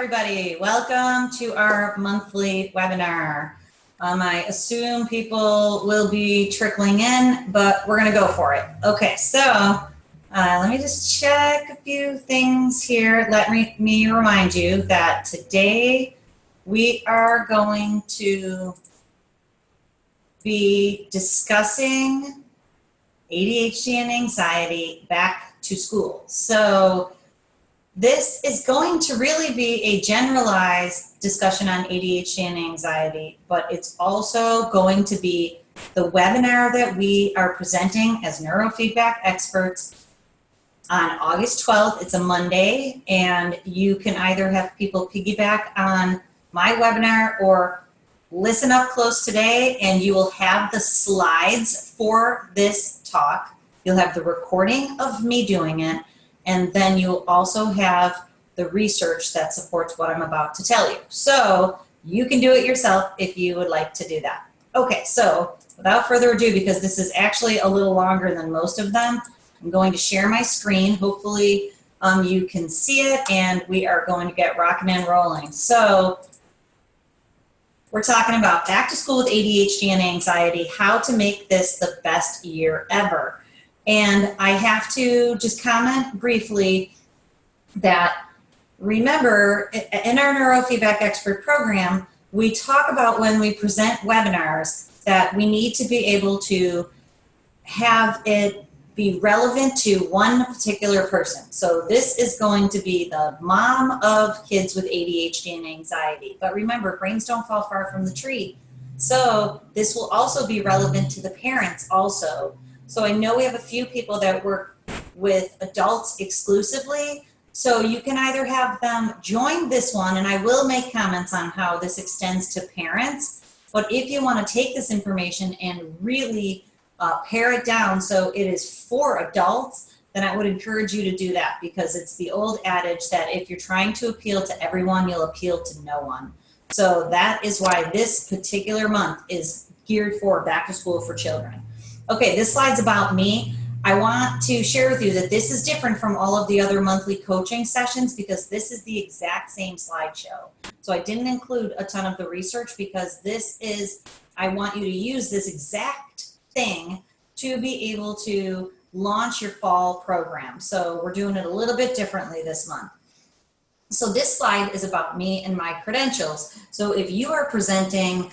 everybody. Welcome to our monthly webinar. I assume people will be trickling in, but we're going to go for it. Okay, so let me just check a few things here. Let me remind you that today we are going to be discussing ADHD and anxiety back to school. So this is going to really be a generalized discussion on ADHD and anxiety, but it's also going to be the webinar that we are presenting as neurofeedback experts on August 12th. It's a Monday, and you can either have people piggyback on my webinar or listen up close today, and you will have the slides for this talk. You'll have the recording of me doing it, and then you'll also have the research that supports what I'm about to tell you. So you can do it yourself if you would like to do that. Okay, so without further ado, because this is actually a little longer than most of them, I'm going to share my screen. Hopefully you can see it, and we are going to get rocking and rolling. So we're talking about back to school with ADHD and anxiety, how to make this the best year ever. And I have to just comment briefly that, remember, in our Neurofeedback Expert program, we talk about when we present webinars that we need to be able to have it be relevant to one particular person. So this is going to be the mom of kids with ADHD and anxiety. But remember, brains don't fall far from the tree. So this will also be relevant to the parents also. So I know we have a few people that work with adults exclusively. So you can either have them join this one, and I will make comments on how this extends to parents. But if you want to take this information and really pare it down so it is for adults, then I would encourage you to do that, because it's the old adage that if you're trying to appeal to everyone, you'll appeal to no one. So that is why this particular month is geared for back to school for children. Okay, this slide's about me. I want to share with you that this is different from all of the other monthly coaching sessions, because this is the exact same slideshow. So I didn't include a ton of the research, because this is, I want you to use this exact thing to be able to launch your fall program. So we're doing it a little bit differently this month. So this slide is about me and my credentials. So if you are presenting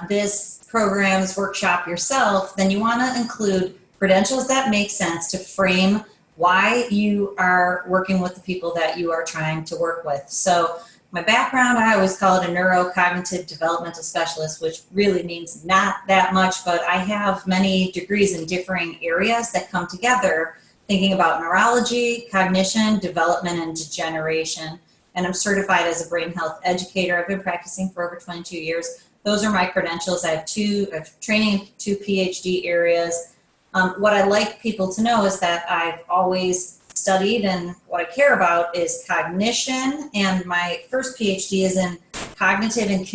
this program's workshop yourself, then you want to include credentials that make sense to frame why you are working with the people that you are trying to work with. So my background, I always call it a neurocognitive developmental specialist, which really means not that much, but I have many degrees in differing areas that come together, thinking about neurology, cognition, development, and degeneration. And I'm certified as a brain health educator. I've been practicing for over 22 years. Those are my credentials. I have training in 2 PhD areas. What I like people to know is that I've always studied, and what I care about is cognition, and my first PhD is in cognitive and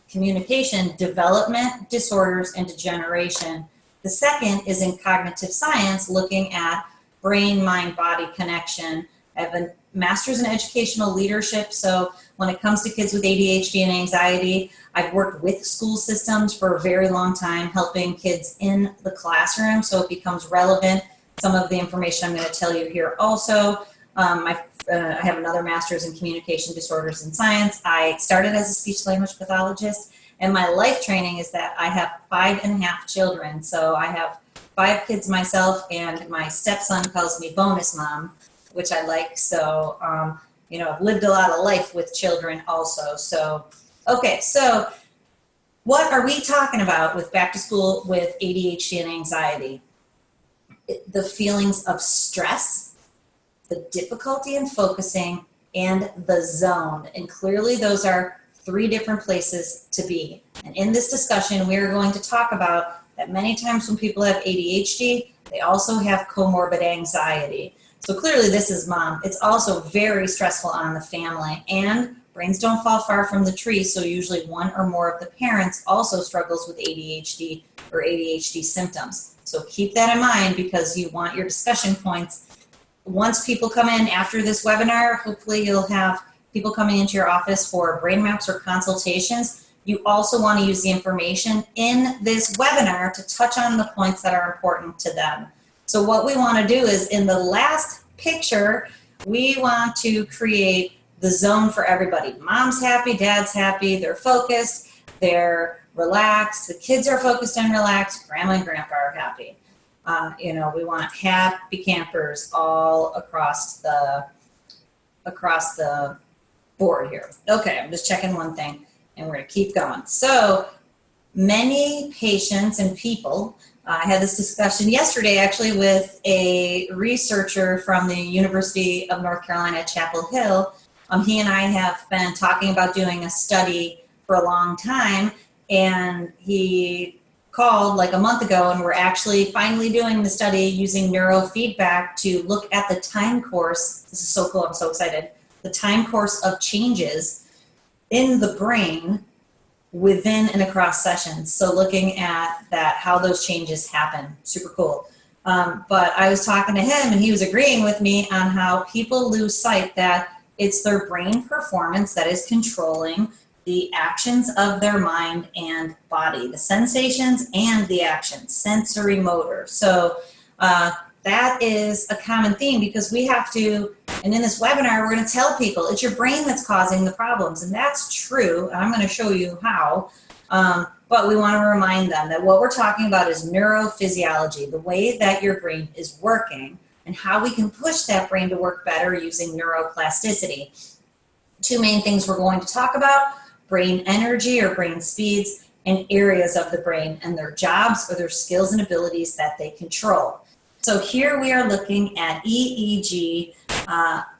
communication development disorders and degeneration. The second is in cognitive science, looking at brain, mind, body connection. I have a master's in educational leadership, so when it comes to kids with ADHD and anxiety, I've worked with school systems for a very long time, helping kids in the classroom so it becomes relevant. Some of the information I'm going to tell you here also. I have another master's in communication disorders and science. I started as a speech language pathologist, and my life training is that I have 5.5 children. So I have 5 kids myself, and my stepson calls me bonus mom, which I like. So, you know, I've lived a lot of life with children also. So, okay, so what are we talking about with back to school with ADHD and anxiety? The feelings of stress, the difficulty in focusing, and the zone. And clearly those are 3 different places to be. And in this discussion, we are going to talk about that many times when people have ADHD, they also have comorbid anxiety. So clearly this is mom. It's also very stressful on the family, and brains don't fall far from the tree, so usually one or more of the parents also struggles with ADHD or ADHD symptoms. So keep that in mind, because you want your discussion points. Once people come in after this webinar, hopefully you'll have people coming into your office for brain maps or consultations, you also want to use the information in this webinar to touch on the points that are important to them. So what we want to do is, in the last picture, we want to create the zone for everybody. Mom's happy, dad's happy, they're focused, they're relaxed, the kids are focused and relaxed, grandma and grandpa are happy. You know, we want happy campers all across the board here. Okay, I'm just checking one thing and we're gonna keep going. So many patients and people, I had this discussion yesterday actually with a researcher from the University of North Carolina at Chapel Hill. He and I have been talking about doing a study for a long time, and he called like a month ago, and we're actually finally doing the study using neurofeedback to look at the time course. This is so cool, I'm so excited. The time course of changes in the brain within and across sessions. So looking at that, how those changes happen, super cool. But I was talking to him and he was agreeing with me on how people lose sight that it's their brain performance that is controlling the actions of their mind and body, the sensations and the actions, sensory motor. So that is a common theme, because we have to, and in this webinar, we're going to tell people it's your brain that's causing the problems. And that's true. And I'm going to show you how. But we want to remind them that what we're talking about is neurophysiology, the way that your brain is working and how we can push that brain to work better using neuroplasticity. Two main things we're going to talk about: brain energy or brain speeds, and areas of the brain and their jobs or their skills and abilities that they control. So here we are looking at EEG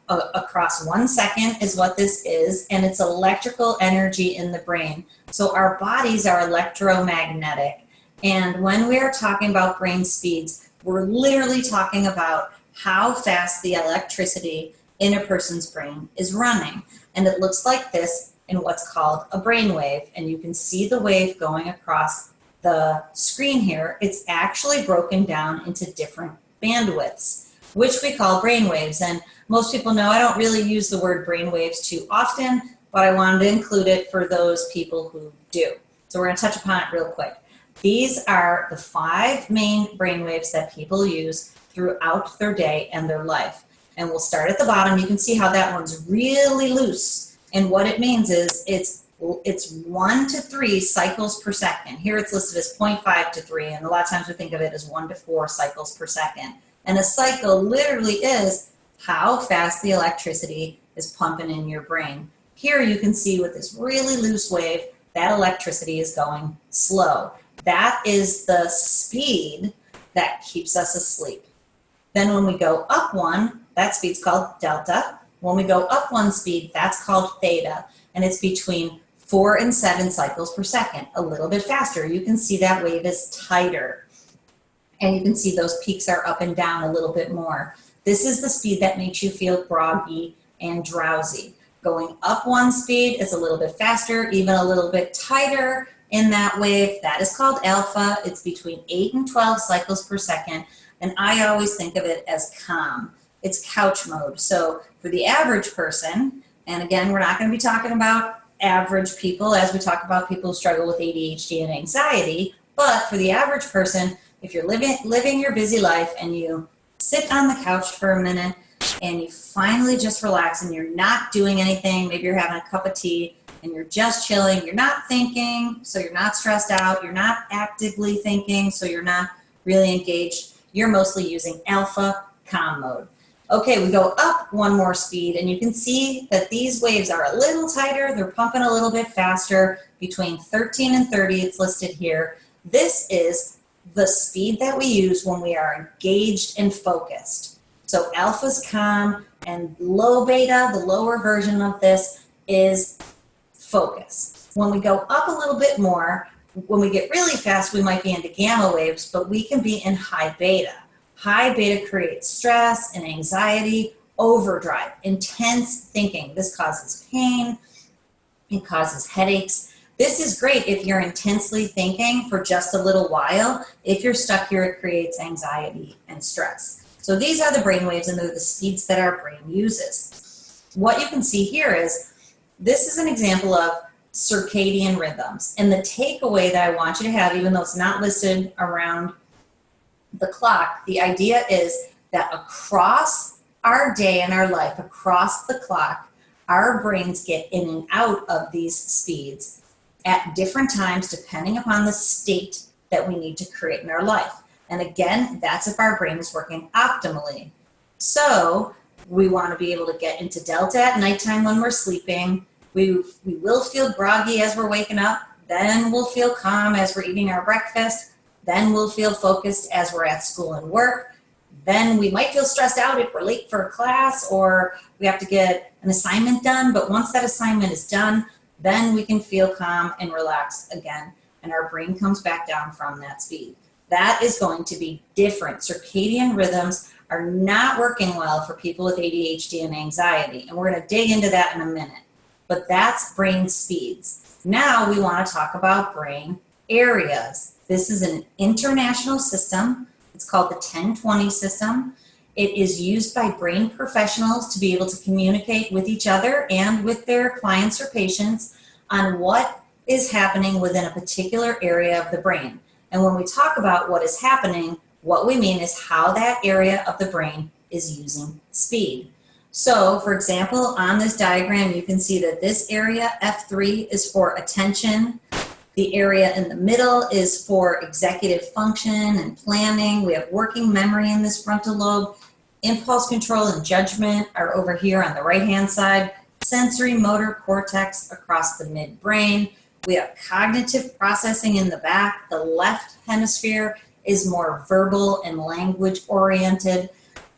across 1 second is what this is, and it's electrical energy in the brain. So our bodies are electromagnetic, and when we are talking about brain speeds, we're literally talking about how fast the electricity in a person's brain is running. And it looks like this in what's called a brain wave, and you can see the wave going across the screen here. It's actually broken down into different bandwidths, which we call brain waves. And most people know I don't really use the word brain waves too often, but I wanted to include it for those people who do. So we're going to touch upon it real quick. These are the 5 main brain waves that people use throughout their day and their life. And we'll start at the bottom. You can see how that one's really loose. And what it means is it's 1 to 3 cycles per second. Here it's listed as 0.5 to 3, and a lot of times we think of it as 1 to 4 cycles per second. And a cycle literally is how fast the electricity is pumping in your brain. Here you can see with this really loose wave, that electricity is going slow. That is the speed that keeps us asleep. Then when we go up 1, that speed's called delta. When we go up 1 speed, that's called theta, and it's between 4 and 7 cycles per second, a little bit faster. You can see that wave is tighter, and you can see those peaks are up and down a little bit more. This is the speed that makes you feel groggy and drowsy. Going up 1 speed is a little bit faster, even a little bit tighter in that wave. That is called alpha. It's between 8 and 12 cycles per second, and I always think of it as calm. It's couch mode. So for the average person, and again, we're not going to be talking about average people as we talk about people who struggle with ADHD and anxiety, but for the average person, if you're living your busy life and you sit on the couch for a minute and you finally just relax and you're not doing anything, maybe you're having a cup of tea and you're just chilling, you're not thinking, so you're not stressed out, you're not actively thinking, so you're not really engaged, you're mostly using alpha calm mode. Okay, we go up 1 more speed, and you can see that these waves are a little tighter. They're pumping a little bit faster, between 13 and 30, it's listed here. This is the speed that we use when we are engaged and focused. So alpha's calm, and low beta, the lower version of this, is focus. When we go up a little bit more, when we get really fast, we might be into gamma waves, but we can be in high beta. High beta creates stress and anxiety, overdrive, intense thinking. This causes pain, it causes headaches. This is great if you're intensely thinking for just a little while. If you're stuck here, it creates anxiety and stress. So these are the brain waves, and they're the speeds that our brain uses. what you can see here is this is an example of circadian rhythms. And the takeaway that I want you to have, even though it's not listed around the clock, the idea is that across our day and our life, across the clock, our brains get in and out of these speeds at different times depending upon the state that we need to create in our life. And again, that's if our brain is working optimally. So we want to be able to get into delta at nighttime when we're sleeping. We will feel groggy as we're waking up. Then we'll feel calm as we're eating our breakfast. Then we'll feel focused as we're at school and work. Then we might feel stressed out if we're late for a class or we have to get an assignment done. But once that assignment is done, then we can feel calm and relaxed again. And our brain comes back down from that speed. That is going to be different. Circadian rhythms are not working well for people with ADHD and anxiety. And we're going to dig into that in a minute. But that's brain speeds. Now we want to talk about brain areas. This is an international system. It's called the 10-20 system. It is used by brain professionals to be able to communicate with each other and with their clients or patients on what is happening within a particular area of the brain. And when we talk about what is happening, what we mean is how that area of the brain is using speed. So, for example, on this diagram, you can see that this area, F3, is for attention. The area in the middle is for executive function and planning. We have working memory in this frontal lobe. Impulse control and judgment are over here on the right-hand side. Sensory motor cortex across the midbrain. We have cognitive processing in the back. The left hemisphere is more verbal and language oriented.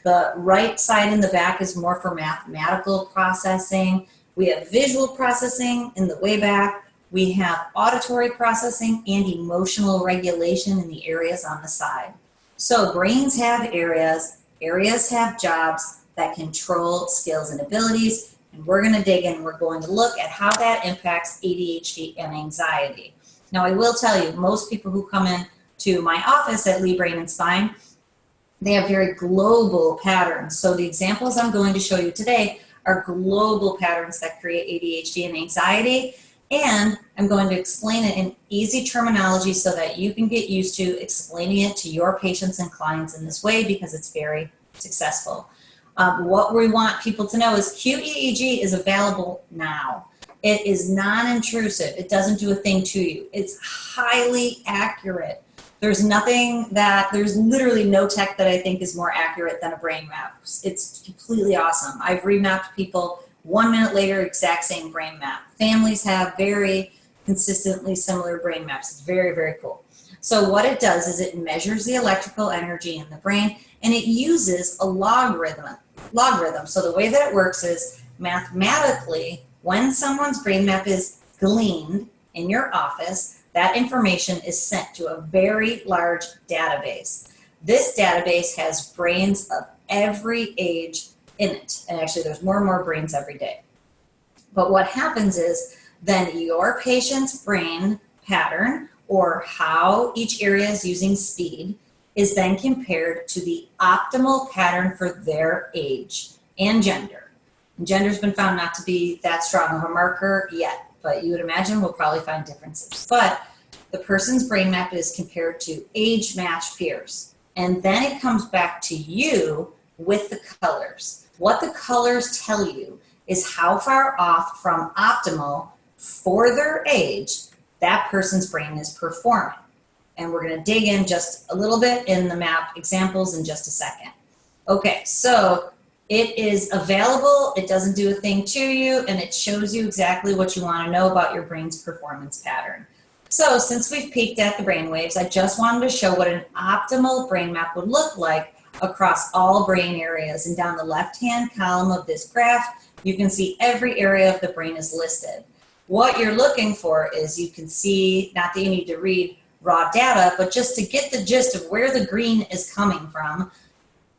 The right side in the back is more for mathematical processing. We have visual processing in the way back. We have auditory processing and emotional regulation in the areas on the side. So brains have areas, areas have jobs that control skills and abilities, and we're going to dig in. We're going to look at how that impacts ADHD and anxiety. Now, I will tell you, most people who come in to my office at Leigh Brain and Spine, they have very global patterns. So the examples I'm going to show you today are global patterns that create ADHD and anxiety. And I'm going to explain it in easy terminology so that you can get used to explaining it to your patients and clients in this way because it's very successful. What we want people to know is QEEG is available now. It is non-intrusive. It doesn't do a thing to you. It's highly accurate. There's literally no tech that I think is more accurate than a brain map. It's completely awesome. I've remapped people 1 minute later, exact same brain map. Families have very consistently similar brain maps. It's very, very cool. So what it does is it measures the electrical energy in the brain and it uses a logarithm. So the way that it works is mathematically, when someone's brain map is gleaned in your office, that information is sent to a very large database. This database has brains of every age in it. And actually there's more and more brains every day. But what happens is then your patient's brain pattern or how each area is using speed is then compared to the optimal pattern for their age and gender. And gender's been found not to be that strong of a marker yet, but you would imagine we'll probably find differences. But the person's brain map is compared to age-matched peers. And then it comes back to you with the colors. What the colors tell you is how far off from optimal for their age that person's brain is performing. And we're going to dig in just a little bit in the map examples in just a second. Okay, so it is available, it doesn't do a thing to you, and it shows you exactly what you want to know about your brain's performance pattern. So since we've peeked at the brain waves, I just wanted to show what an optimal brain map would look like across all brain areas. And down the left-hand column of this graph, you can see every area of the brain is listed. What you're looking for is you can see, not that you need to read raw data, but just to get the gist of where the green is coming from.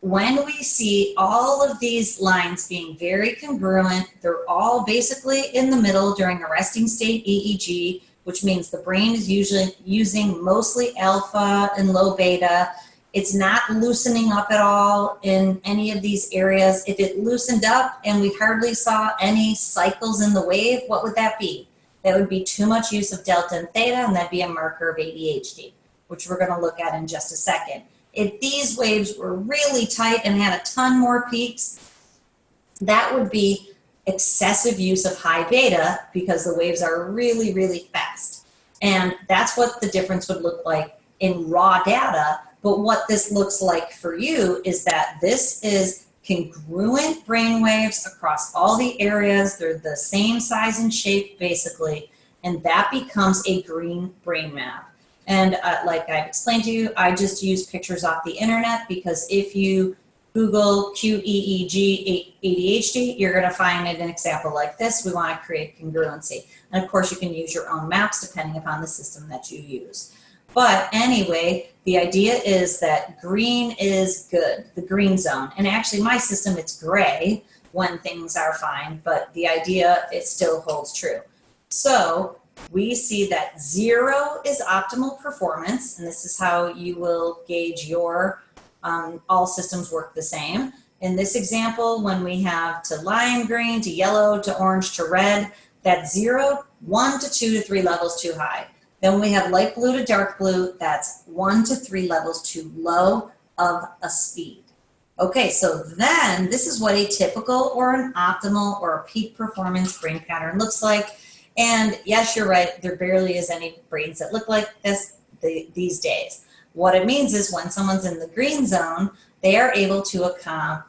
When we see all of these lines being very congruent, they're all basically in the middle during a resting state EEG, which means the brain is usually using mostly alpha and low beta. It's not loosening up at all in any of these areas. If it loosened up and we hardly saw any cycles in the wave, what would that be? That would be too much use of delta and theta, and that'd be a marker of ADHD, which we're going to look at in just a second. If these waves were really tight and had a ton more peaks, that would be excessive use of high beta because the waves are really, really fast. And that's what the difference would look like in raw data. But what this looks like for you is that this is congruent brain waves across all the areas. They're the same size and shape, basically, and that becomes a green brain map. And like I've explained to you, I just use pictures off the internet because if you Google QEEG ADHD, you're going to find an example like this. We want to create congruency. And of course, you can use your own maps depending upon the system that you use. But anyway, the idea is that green is good, the green zone. And actually, my system, it's gray when things are fine, but the idea, it still holds true. So we see that 0 is optimal performance, and this is how you will gauge your all systems work the same. In this example, when we have to lime green, to yellow, to orange, to red, that's 0, 1 to 2 to 3 levels too high. Then we have light blue to dark blue, that's 1 to 3 levels too low of a speed. Okay, so then this is what a typical or an optimal or a peak performance brain pattern looks like. And yes, you're right, there barely is any brains that look like this these days. What it means is when someone's in the green zone, they are able to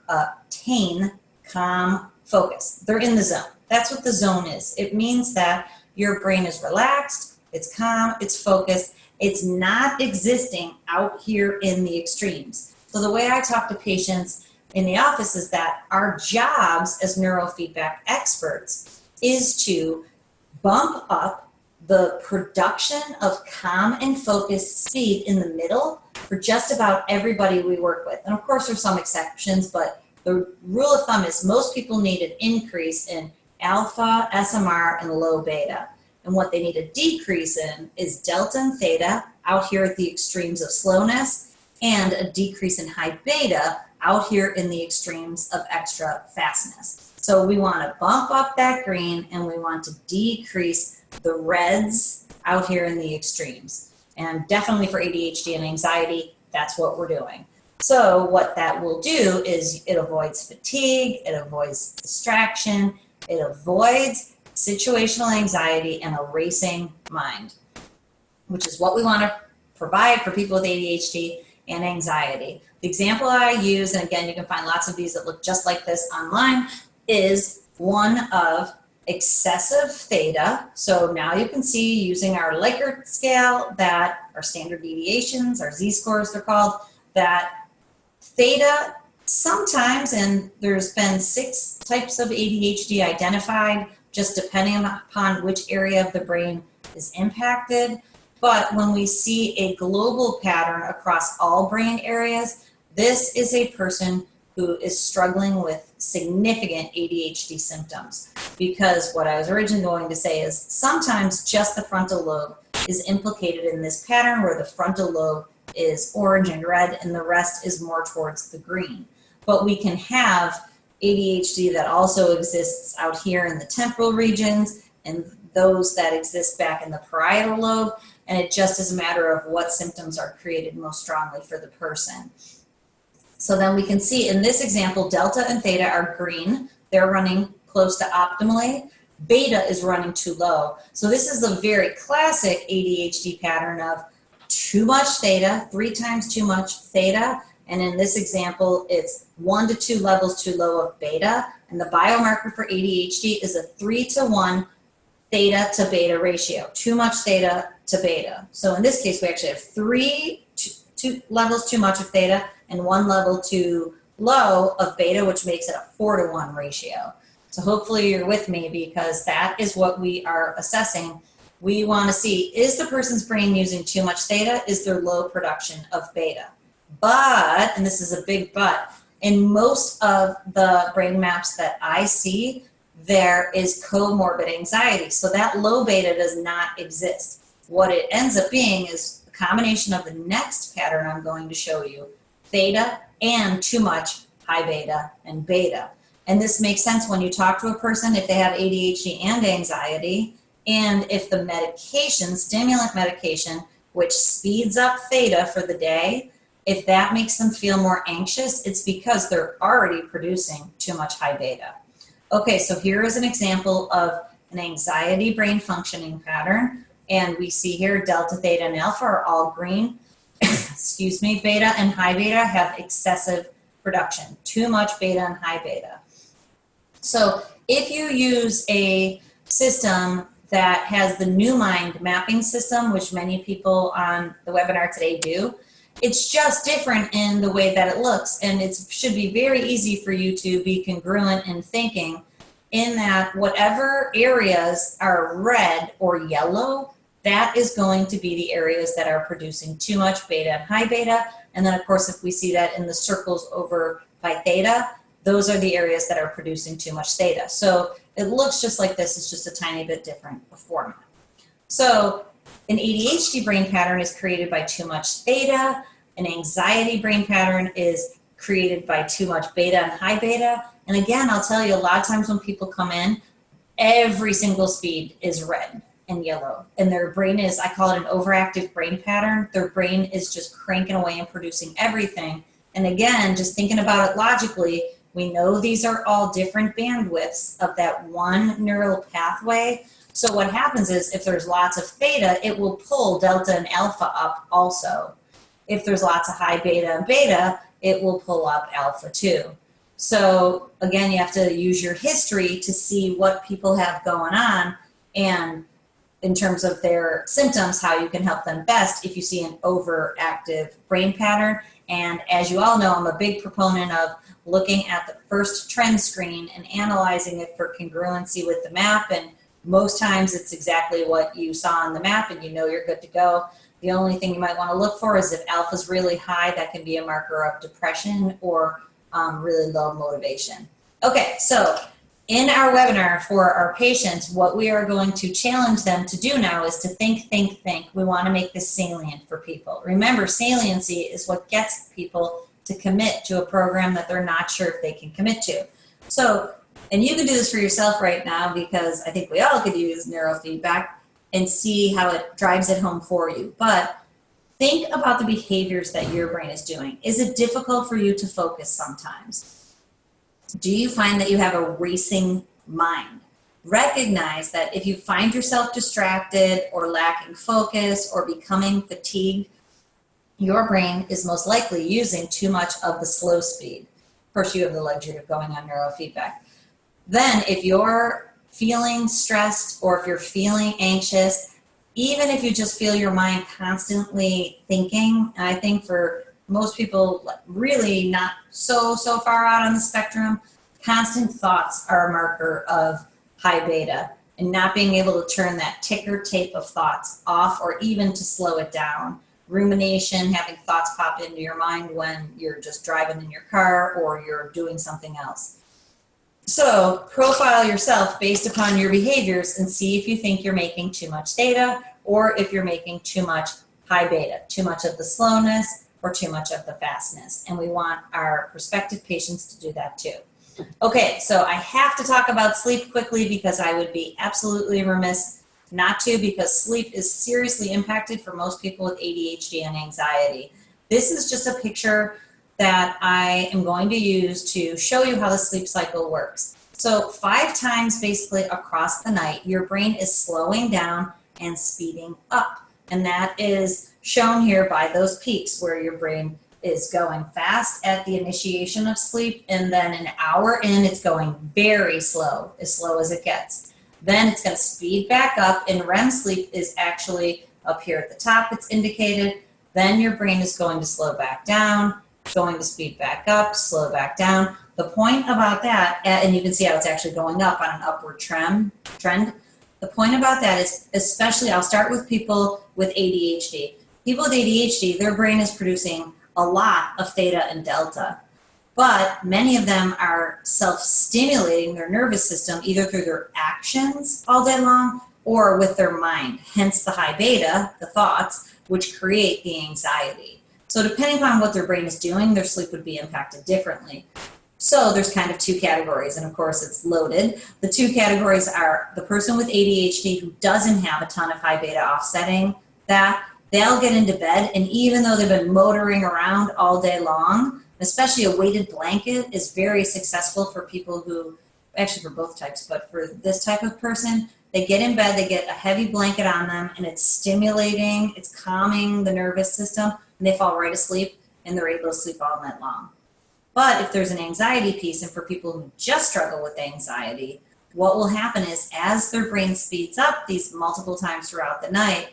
attain calm focus. They're in the zone. That's what the zone is. It means that your brain is relaxed, it's calm, it's focused, it's not existing out here in the extremes. So the way I talk to patients in the office is that our jobs as neurofeedback experts is to bump up the production of calm and focused speed in the middle for just about everybody we work with. And of course, there's some exceptions, but the rule of thumb is most people need an increase in alpha, SMR, and low beta. And what they need a decrease in is delta and theta out here at the extremes of slowness, and a decrease in high beta out here in the extremes of extra fastness. So we want to bump up that green and we want to decrease the reds out here in the extremes. And definitely for ADHD and anxiety, that's what we're doing. So what that will do is it avoids fatigue, it avoids distraction, it avoids situational anxiety and a racing mind, which is what we want to provide for people with ADHD and anxiety. The example I use, and again, you can find lots of these that look just like this online, is one of excessive theta. So now you can see using our Likert scale that our standard deviations, our z-scores they're called, that theta sometimes, and there's been 6 types of ADHD identified, just depending upon which area of the brain is impacted. But when we see a global pattern across all brain areas, this is a person who is struggling with significant ADHD symptoms. Because what I was originally going to say is sometimes just the frontal lobe is implicated in this pattern where the frontal lobe is orange and red and the rest is more towards the green. But we can have ADHD that also exists out here in the temporal regions and those that exist back in the parietal lobe, and it just is a matter of what symptoms are created most strongly for the person. So then we can see in this example, delta and theta are green. They're running close to optimally. Beta is running too low. So this is a very classic ADHD pattern of too much theta, 3 times too much theta. And in this example, it's 1 to 2 levels too low of beta. And the biomarker for ADHD is a 3 to 1 theta to beta ratio, too much theta to beta. So in this case, we actually have 3 levels too much of theta and 1 level too low of beta, which makes it a 4 to 1 ratio. So hopefully you're with me because that is what we are assessing. We want to see, is the person's brain using too much theta? Is there low production of beta? But, and this is a big but, in most of the brain maps that I see, there is comorbid anxiety. So that low beta does not exist. What it ends up being is a combination of the next pattern I'm going to show you, theta and too much high beta and beta. And this makes sense when you talk to a person if they have ADHD and anxiety, and if the medication, stimulant medication, which speeds up theta for the day, if that makes them feel more anxious, it's because they're already producing too much high beta. Okay, so here is an example of an anxiety brain functioning pattern. And we see here delta, theta, and alpha are all green. Excuse me, beta and high beta have excessive production, too much beta and high beta. So if you use a system that has the NewMind mapping system, which many people on the webinar today do, it's just different in the way that it looks, and it should be very easy for you to be congruent in thinking in that whatever areas are red or yellow, that is going to be the areas that are producing too much beta and high beta. And then of course, if we see that in the circles over by theta, those are the areas that are producing too much theta. So it looks just like this, it's just a tiny bit different format. So an ADHD brain pattern is created by too much theta. An anxiety brain pattern is created by too much beta and high beta. And again, I'll tell you, a lot of times when people come in, every single speed is red and yellow. And their brain is, I call it an overactive brain pattern. Their brain is just cranking away and producing everything. And again, just thinking about it logically, we know these are all different bandwidths of that one neural pathway. So what happens is if there's lots of theta, it will pull delta and alpha up also. If there's lots of high beta and beta, it will pull up alpha too. So again, you have to use your history to see what people have going on, and in terms of their symptoms, how you can help them best if you see an overactive brain pattern. And as you all know, I'm a big proponent of looking at the first trend screen and analyzing it for congruency with the map. And most times it's exactly what you saw on the map and you know you're good to go. The only thing you might want to look for is if alpha's really high, that can be a marker of depression or really low motivation. Okay, so in our webinar for our patients, what we are going to challenge them to do now is to think, think, think. We want to make this salient for people. Remember, saliency is what gets people to commit to a program that they're not sure if they can commit to. So, and you can do this for yourself right now because I think we all could use neurofeedback and see how it drives it home for you. But think about the behaviors that your brain is doing. Is it difficult for you to focus sometimes? Do you find that you have a racing mind? Recognize that if you find yourself distracted or lacking focus or becoming fatigued, your brain is most likely using too much of the slow speed. Of course, you have the luxury of going on neurofeedback. Then if you're feeling stressed or if you're feeling anxious, even if you just feel your mind constantly thinking, and I think for most people really not so far out on the spectrum, constant thoughts are a marker of high beta, and not being able to turn that ticker tape of thoughts off or even to slow it down. Rumination, having thoughts pop into your mind when you're just driving in your car or you're doing something else. So profile yourself based upon your behaviors and see if you think you're making too much theta or if you're making too much high beta, too much of the slowness or too much of the fastness. And we want our prospective patients to do that too. Okay, so I have to talk about sleep quickly because I would be absolutely remiss not to, because sleep is seriously impacted for most people with ADHD and anxiety. This is just a picture that I am going to use to show you how the sleep cycle works. So 5 times basically across the night, your brain is slowing down and speeding up. And that is shown here by those peaks where your brain is going fast at the initiation of sleep, and then an hour in, it's going very slow as it gets. Then it's going to speed back up, and REM sleep is actually up here at the top, it's indicated. Then your brain is going to slow back down, going to speed back up, slow back down. The point about that, and you can see how it's actually going up on an upward trend. The point about that is, especially, I'll start with people with ADHD. People with ADHD, their brain is producing a lot of theta and delta, but many of them are self-stimulating their nervous system either through their actions all day long or with their mind, hence the high beta, the thoughts, which create the anxiety. So depending on what their brain is doing, their sleep would be impacted differently. So there's kind of two categories, and of course it's loaded. The two categories are the person with ADHD who doesn't have a ton of high beta offsetting, that they'll get into bed, and even though they've been motoring around all day long, especially a weighted blanket is very successful for people who, actually for both types, but for this type of person, they get in bed, they get a heavy blanket on them, and it's stimulating, it's calming the nervous system, and they fall right asleep, and they're able to sleep all night long. But if there's an anxiety piece, and for people who just struggle with anxiety, what will happen is as their brain speeds up these multiple times throughout the night,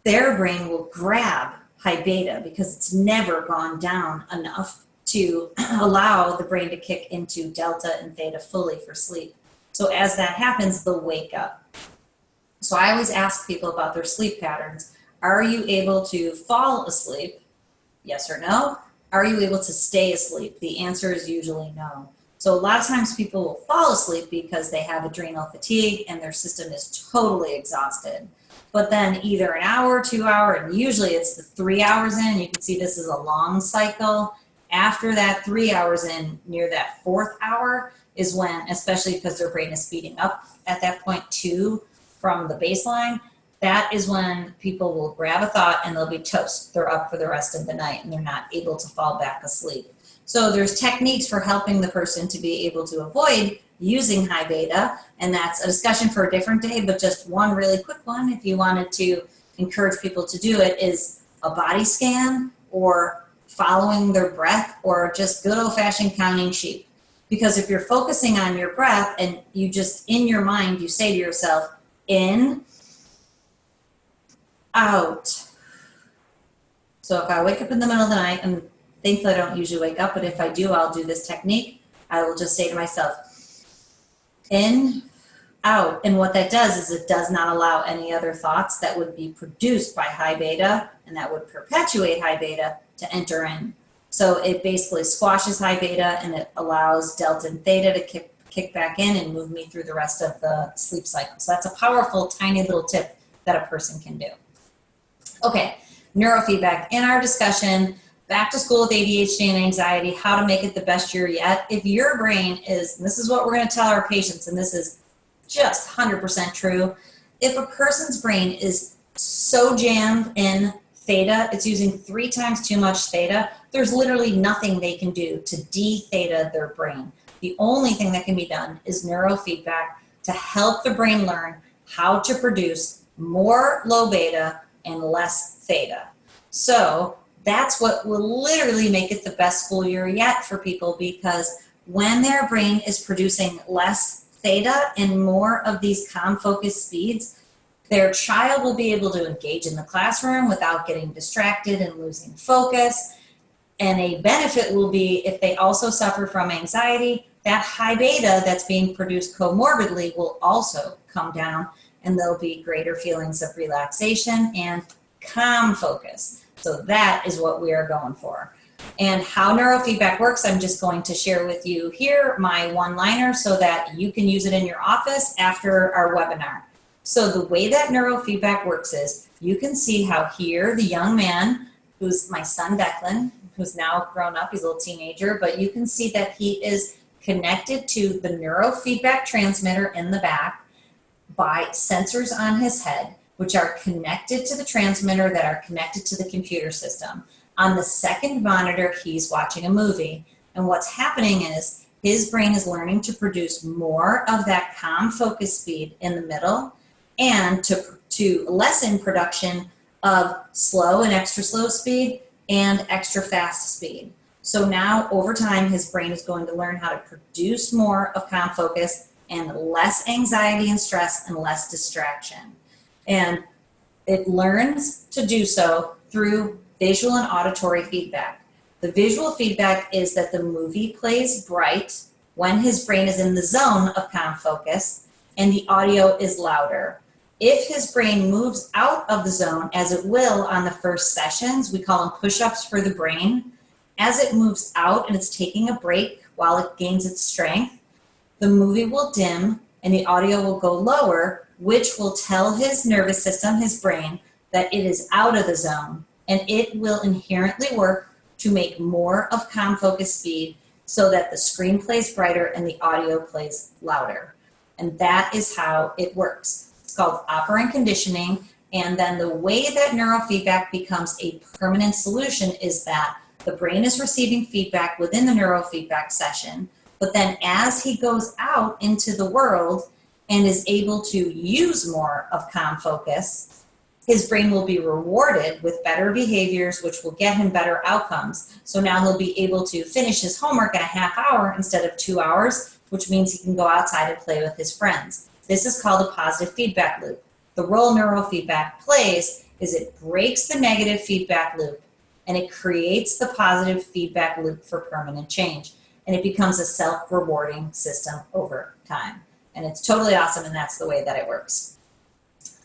their brain will grab high beta because it's never gone down enough to allow the brain to kick into delta and theta fully for sleep. So as that happens, they'll wake up. So I always ask people about their sleep patterns. Are you able to fall asleep? Yes or no? Are you able to stay asleep? The answer is usually no. So a lot of times people will fall asleep because they have adrenal fatigue and their system is totally exhausted. But then either an hour, 2 hours, and usually it's the 3 hours in, you can see this is a long cycle. After that 3 hours in, near that 4th hour is when, especially because their brain is speeding up at that point too from the baseline, that is when people will grab a thought and they'll be toast. They're up for the rest of the night and they're not able to fall back asleep. So there's techniques for helping the person to be able to avoid using high beta, and that's a discussion for a different day, but just one really quick one, if you wanted to encourage people to do it, is a body scan or following their breath or just good old-fashioned counting sheep. Because if you're focusing on your breath and you just, in your mind, you say to yourself, in, out. So if I wake up in the middle of the night, and thankfully I don't usually wake up, but if I do, I'll do this technique. I will just say to myself, in, out. And what that does is it does not allow any other thoughts that would be produced by high beta and that would perpetuate high beta to enter in. So it basically squashes high beta and it allows delta and theta to kick back in and move me through the rest of the sleep cycle. So that's a powerful, tiny little tip that a person can do. Okay, neurofeedback. In our discussion, back to school with ADHD and anxiety, how to make it the best year yet. If your brain is, and this is what we're going to tell our patients, and this is just 100% true, if a person's brain is so jammed in theta, it's using 3 times too much theta, there's literally nothing they can do to de-theta their brain. The only thing that can be done is neurofeedback to help the brain learn how to produce more low beta and less theta. So that's what will literally make it the best school year yet for people, because when their brain is producing less theta and more of these calm focused speeds, their child will be able to engage in the classroom without getting distracted and losing focus. And a benefit will be if they also suffer from anxiety, that high beta that's being produced comorbidly will also come down, and there'll be greater feelings of relaxation and calm focus. So that is what we are going for. And how neurofeedback works, I'm just going to share with you here my one-liner so that you can use it in your office after our webinar. So the way that neurofeedback works is you can see how here the young man, who's my son Declan, who's now grown up, he's a little teenager, but you can see that he is connected to the neurofeedback transmitter in the back by sensors on his head, which are connected to the transmitter that are connected to the computer system. On the second monitor, he's watching a movie. And what's happening is his brain is learning to produce more of that calm focus speed in the middle and to lessen production of slow and extra slow speed and extra fast speed. So now over time, his brain is going to learn how to produce more of calm focus and less anxiety and stress and less distraction. And it learns to do so through visual and auditory feedback. The visual feedback is that the movie plays bright when his brain is in the zone of calm focus, and the audio is louder. If his brain moves out of the zone, as it will on the first sessions, we call them push-ups for the brain, as it moves out and it's taking a break while it gains its strength, the movie will dim and the audio will go lower, which will tell his nervous system, his brain, that it is out of the zone and it will inherently work to make more of calm focus speed so that the screen plays brighter and the audio plays louder. And that is how it works. It's called operant conditioning. And then the way that neurofeedback becomes a permanent solution is that the brain is receiving feedback within the neurofeedback session, but then as he goes out into the world and is able to use more of calm focus, his brain will be rewarded with better behaviors, which will get him better outcomes. So now he'll be able to finish his homework in a half hour instead of 2 hours, which means he can go outside and play with his friends. This is called a positive feedback loop. The role neurofeedback plays is it breaks the negative feedback loop and it creates the positive feedback loop for permanent change. And it becomes a self-rewarding system over time. And it's totally awesome, and that's the way that it works.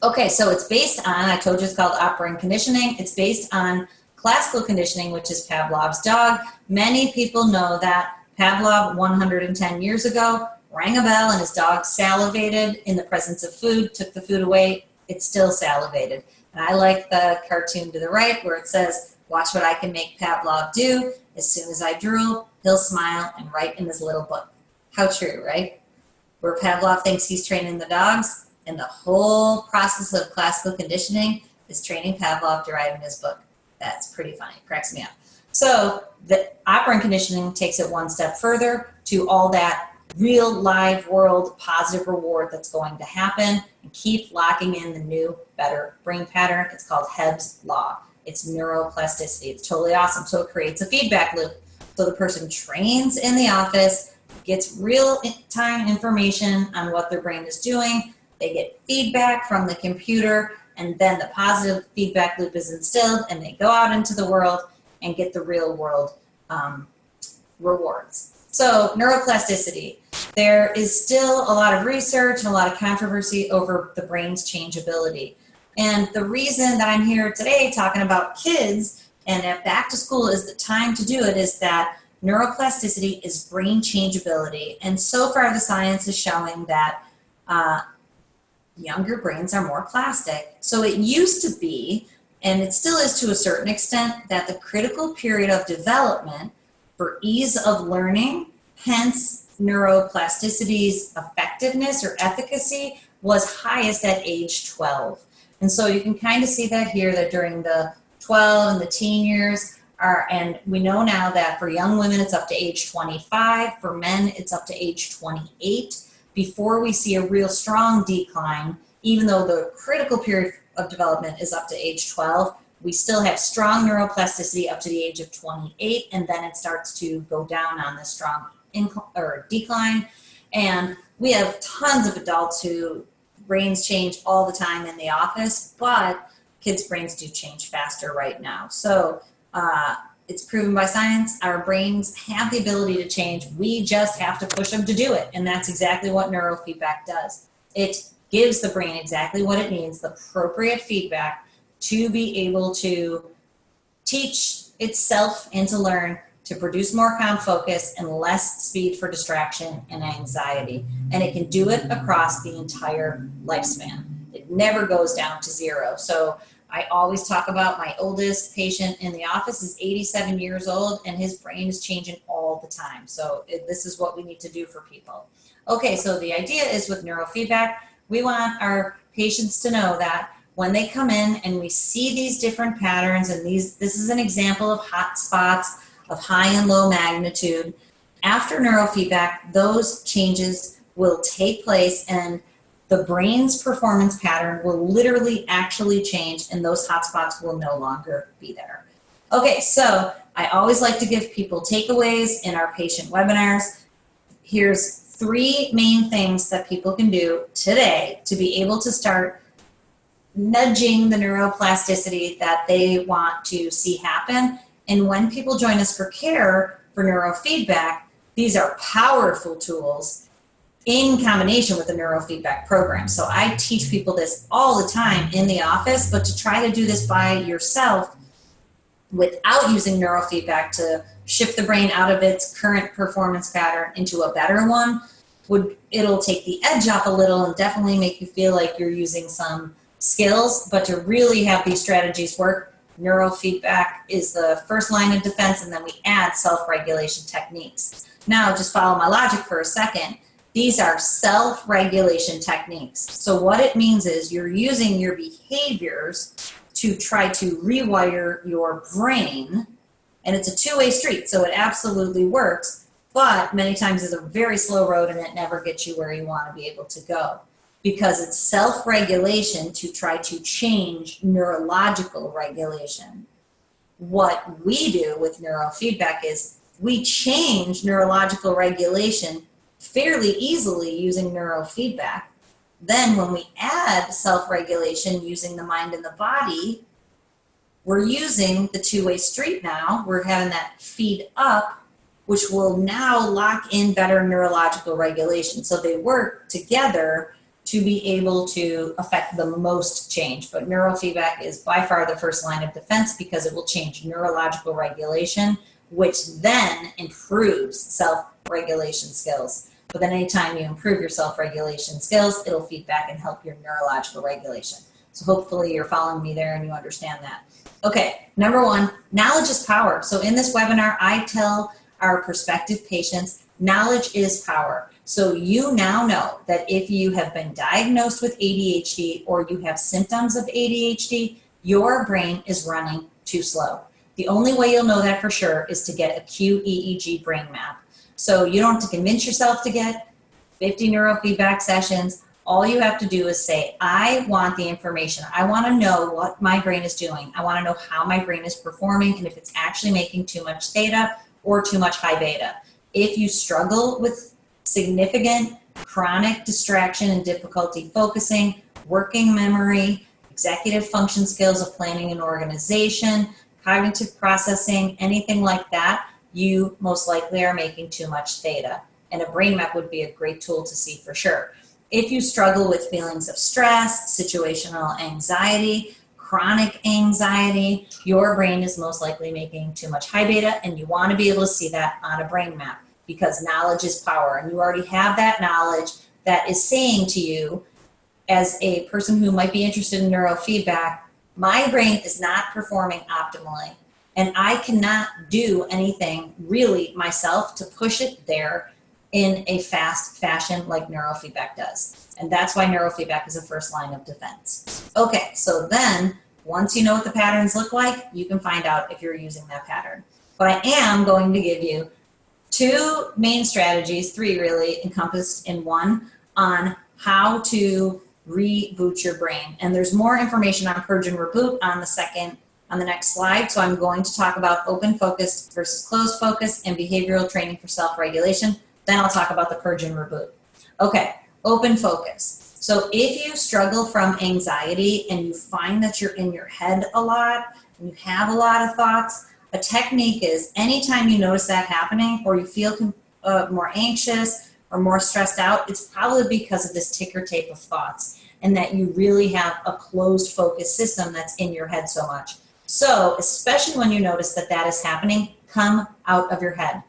Okay, so it's based on, I told you it's called operant conditioning. It's based on classical conditioning, which is Pavlov's dog. Many people know that Pavlov, 110 years ago, rang a bell and his dog salivated in the presence of food, took the food away, it still salivated. And I like the cartoon to the right where it says, watch what I can make Pavlov do. As soon as I drool, he'll smile and write in his little book. How true, right? Where Pavlov thinks he's training the dogs, and the whole process of classical conditioning is training Pavlov to write in his book. That's pretty funny, it cracks me up. So the operant conditioning takes it one step further to all that real live world positive reward that's going to happen and keep locking in the new, better brain pattern. It's called Hebb's Law. It's neuroplasticity. It's totally awesome. So it creates a feedback loop. So the person trains in the office, gets real-time information on what their brain is doing. They get feedback from the computer, and then the positive feedback loop is instilled, and they go out into the world and get the real world rewards. So neuroplasticity. There is still a lot of research and a lot of controversy over the brain's changeability. And the reason that I'm here today talking about kids and that back to school is the time to do it is that neuroplasticity is brain changeability. And so far the science is showing that younger brains are more plastic. So it used to be, and it still is to a certain extent, that the critical period of development for ease of learning, hence neuroplasticity's effectiveness or efficacy, was highest at age 12. And so you can kind of see that here, that during the 12 and the teen years, and we know now that for young women it's up to age 25, for men it's up to age 28, before we see a real strong decline. Even though the critical period of development is up to age 12, we still have strong neuroplasticity up to the age of 28, and then it starts to go down on the strong decline. And we have tons of adults who brains change all the time in the office, but kids' brains do change faster right now. So it's proven by science, our brains have the ability to change. We just have to push them to do it. And that's exactly what neurofeedback does. It gives the brain exactly what it needs, the appropriate feedback to be able to teach itself and to learn to produce more calm focus and less speed for distraction and anxiety. And it can do it across the entire lifespan. It never goes down to zero. So I always talk about my oldest patient in the office is 87 years old and his brain is changing all the time. So this is what we need to do for people. Okay, so the idea is with neurofeedback, we want our patients to know that when they come in and we see these different patterns, and this is an example of hot spots of high and low magnitude. After neurofeedback, those changes will take place and the brain's performance pattern will literally actually change and those hotspots will no longer be there. Okay, so I always like to give people takeaways in our patient webinars. Here's 3 main things that people can do today to be able to start nudging the neuroplasticity that they want to see happen. And when people join us for care for neurofeedback, these are powerful tools in combination with the neurofeedback program. So I teach people this all the time in the office, but to try to do this by yourself without using neurofeedback to shift the brain out of its current performance pattern into a better one, it'll take the edge off a little and definitely make you feel like you're using some skills, but to really have these strategies work, Neurofeedback is the first line of defense, and then we add self-regulation techniques. Now, just follow my logic for a second. These are self-regulation techniques. So what it means is you're using your behaviors to try to rewire your brain, and it's a two-way street, so it absolutely works, but many times it's a very slow road and it never gets you where you want to be able to go, because it's self-regulation to try to change neurological regulation. What we do with neurofeedback is we change neurological regulation fairly easily using neurofeedback. Then when we add self-regulation using the mind and the body, we're using the two-way street now. We're having that feed up, which will now lock in better neurological regulation. So they work together to be able to affect the most change. But neurofeedback is by far the first line of defense because it will change neurological regulation, which then improves self-regulation skills. But then anytime you improve your self-regulation skills, it'll feed back and help your neurological regulation. So hopefully you're following me there and you understand that. Okay, number one, knowledge is power. So in this webinar, I tell our prospective patients, knowledge is power. So you now know that if you have been diagnosed with ADHD or you have symptoms of ADHD, your brain is running too slow. The only way you'll know that for sure is to get a QEEG brain map. So you don't have to convince yourself to get 50 neurofeedback sessions. All you have to do is say, I want the information. I want to know what my brain is doing. I want to know how my brain is performing and if it's actually making too much theta or too much high beta. If you struggle with significant chronic distraction and difficulty focusing, working memory, executive function skills of planning and organization, cognitive processing, anything like that, you most likely are making too much theta. And a brain map would be a great tool to see for sure. If you struggle with feelings of stress, situational anxiety, chronic anxiety, your brain is most likely making too much high beta, and you want to be able to see that on a brain map because knowledge is power. And you already have that knowledge that is saying to you, as a person who might be interested in neurofeedback, my brain is not performing optimally. And I cannot do anything really myself to push it there in a fast fashion like neurofeedback does. And that's why neurofeedback is a first line of defense. Okay, so then once you know what the patterns look like, you can find out if you're using that pattern. But I am going to give you two main strategies, three really encompassed in one, on how to reboot your brain. And there's more information on Persian Reboot on the next slide. So I'm going to talk about open focus versus closed focus and behavioral training for self-regulation. Then I'll talk about the Persian Reboot. Okay, open focus. So if you struggle from anxiety and you find that you're in your head a lot and you have a lot of thoughts, a technique is anytime you notice that happening or you feel more anxious or more stressed out, it's probably because of this ticker tape of thoughts and that you really have a closed focus system that's in your head so much. So especially when you notice that that is happening, come out of your head.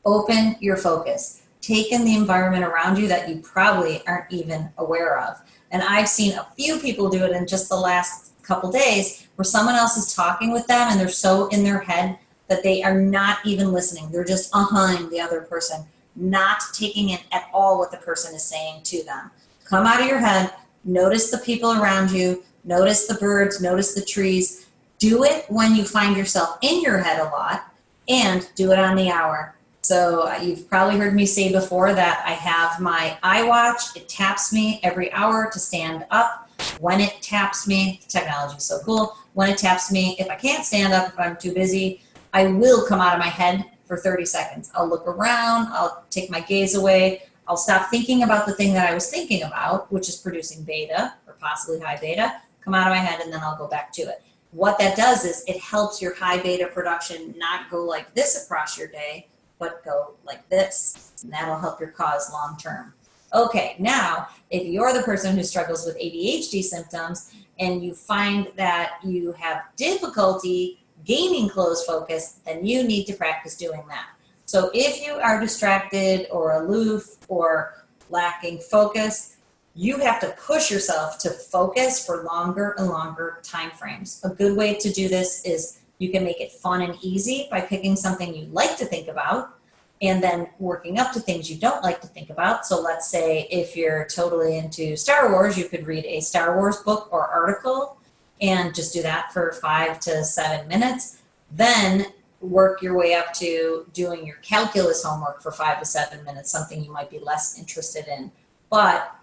Open your focus. Take in the environment around you that you probably aren't even aware of. And I've seen a few people do it in just the last couple days where someone else is talking with them and they're so in their head that they are not even listening. They're just behind the other person, not taking in at all what the person is saying to them. Come out of your head, notice the people around you, notice the birds, notice the trees. Do it when you find yourself in your head a lot, and do it on the hour. So you've probably heard me say before that I have my iWatch. It taps me every hour to stand up. When it taps me, technology is so cool. When it taps me, if I can't stand up, if I'm too busy, I will come out of my head for 30 seconds. I'll look around, I'll take my gaze away, I'll stop thinking about the thing that I was thinking about, which is producing beta or possibly high beta, come out of my head, and then I'll go back to it. What that does is it helps your high beta production not go like this across your day, but go like this, and that'll help your cause long term. Okay, now, if you're the person who struggles with ADHD symptoms and you find that you have difficulty gaining closed focus, then you need to practice doing that. So if you are distracted or aloof or lacking focus, you have to push yourself to focus for longer and longer time frames. A good way to do this is you can make it fun and easy by picking something you like to think about and then working up to things you don't like to think about. So let's say if you're totally into Star Wars, you could read a Star Wars book or article and just do that for 5 to 7 minutes. Then work your way up to doing your calculus homework for 5 to 7 minutes, something you might be less interested in. But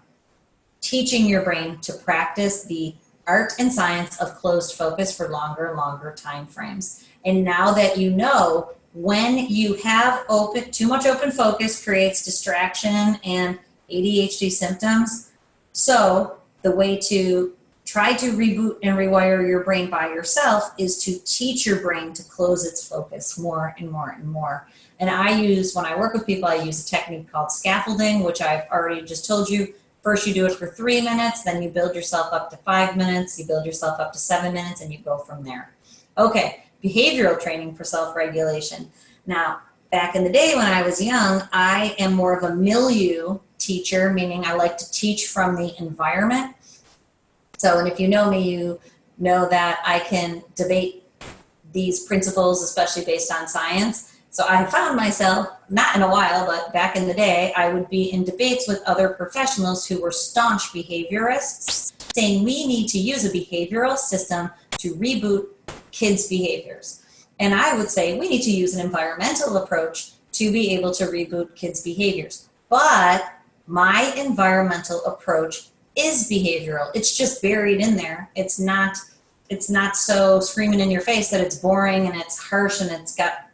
teaching your brain to practice the art and science of closed focus for longer and longer time frames. And now that you know, when you have too much open focus creates distraction and ADHD symptoms. So the way to try to reboot and rewire your brain by yourself is to teach your brain to close its focus more and more and more. And when I work with people, I use a technique called scaffolding, which I've already just told you. First you do it for 3 minutes, then you build yourself up to 5 minutes, you build yourself up to 7 minutes, and you go from there. Okay, behavioral training for self-regulation. Now, back in the day when I was young, I am more of a milieu teacher, meaning I like to teach from the environment. So, and if you know me, you know that I can debate these principles, especially based on science. So I found myself, not in a while, but back in the day, I would be in debates with other professionals who were staunch behaviorists, saying we need to use a behavioral system to reboot kids' behaviors. And I would say we need to use an environmental approach to be able to reboot kids' behaviors. But my environmental approach is behavioral. It's just buried in there. It's not so screaming in your face that it's boring and it's harsh and it's got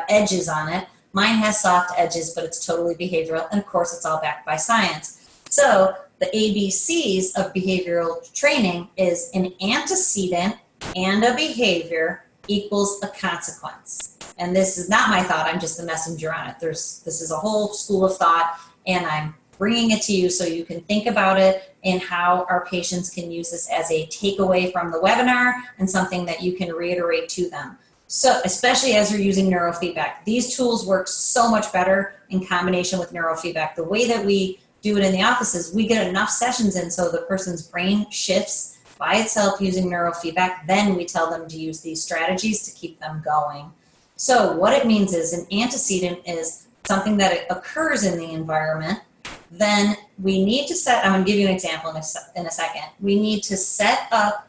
edges on it. Mine has soft edges, but it's totally behavioral. And of course, it's all backed by science. So the ABCs of behavioral training is an antecedent and a behavior equals a consequence. And this is not my thought. I'm just the messenger on it. This is a whole school of thought, and I'm bringing it to you so you can think about it and how our patients can use this as a takeaway from the webinar and something that you can reiterate to them. So especially as you're using neurofeedback, these tools work so much better in combination with neurofeedback. The way that we do it in the office is we get enough sessions in so the person's brain shifts by itself using neurofeedback. Then we tell them to use these strategies to keep them going. So what it means is an antecedent is something that occurs in the environment. Then we need to I'm going to give you an example in a second. We need to set up